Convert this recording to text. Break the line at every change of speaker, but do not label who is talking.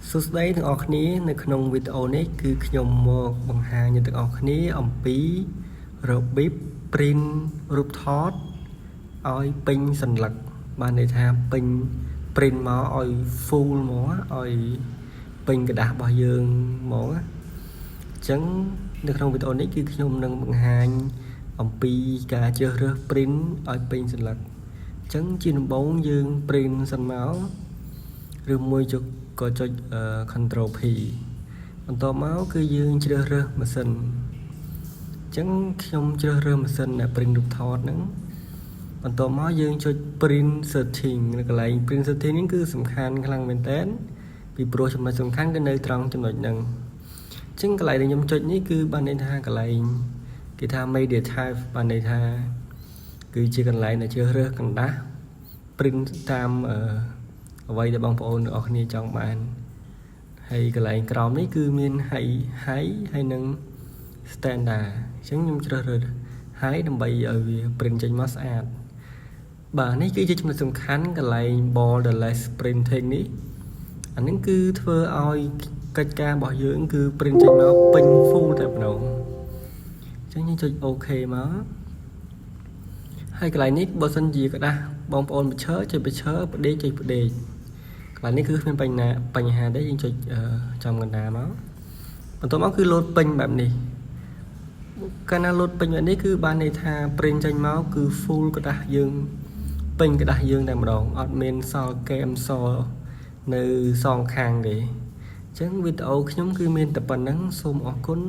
សួស្តីទាំងអស់គ្នានៅក្នុងវីដេអូនេះគឺខ្ញុំមកបង្ហាញអ្នកទាំងអស់គ្នាអំពីរបៀប print រូបថតឲ្យពេញសញ្ញាបានន័យថាពេញ print មកឲ្យ full មកឲ្យពេញกระดาษរបស់យើងមកអញ្ចឹងនៅក្នុងវីដេអូនេះគឺខ្ញុំនឹងបង្ហាញអំពីការជ្រើសរើស print ឲ្យពេញសញ្ញាអញ្ចឹងជាដំបូងយើង print សិនមកឬមួយក៏ចុច Ctrl P បន្ទាប់មកគឺយើងជ្រើសរើសម៉ាស៊ីនអញ្ចឹងខ្ញុំជ្រើសរើសម៉ាស៊ីនដែល print រូបថតហ្នឹងបន្ទាប់មកយើងចុច print setting នៅកន្លែង print setting នេះគឺសំខាន់ខ្លាំងមែនតើពីព្រោះចំណុចសំខាន់គឺនៅត្រង់ចំណុចហ្នឹងអញ្ចឹងកន្លែងដែលខ្ញុំចុចនេះគឺបានន័យថាកន្លែងគេថា media type បានន័យថាគឺជាកន្លែងដែលជ្រើសរើសកណ្ដាស់ print តាមអ្វីដែលបងប្អូនទាំងអស់គ្នាចង់បានហើយកន្លែងក្រោមនេះគឺមាន high ហើយនិង standard អញ្ចឹងខ្ញុំជ្រើសរើស high ដើម្បីឲ្យវា print ចេញមកស្អាតបាទនេះគឺជាចំណុចសំខាន់កន្លែង borderless printing នេះអានេះគឺធ្វើឲ្យកិច្ចការរបស់យើងគឺ print ចេញមកពេញ full តែម្ដងអញ្ចឹងយើងចុច OK មកហើយកន្លែងនេះបើសិនជាกระดาษបងប្អូនបញ្ឈើចុចបញ្ឈើផ្ដេកចុចផ្ដេកកន្លែងនេះគឺគ្មានបញ្ហាទេយើងចុចចំកណ្ដាលមកបន្ទាប់មកគឺលោតពេញបែបនេះកាលណាលោតពេញបែបនេះគឺបានន័យថា print ចេញមកគឺ full กระดาษយើងពេញกระดาษយើងតែម្ដងអត់មានសល់កែមសល់នៅសងខាងទេអញ្ចឹងវីដេអូខ្ញុំគឺមានតែប៉ុណ្្នឹងសូមអរគុណ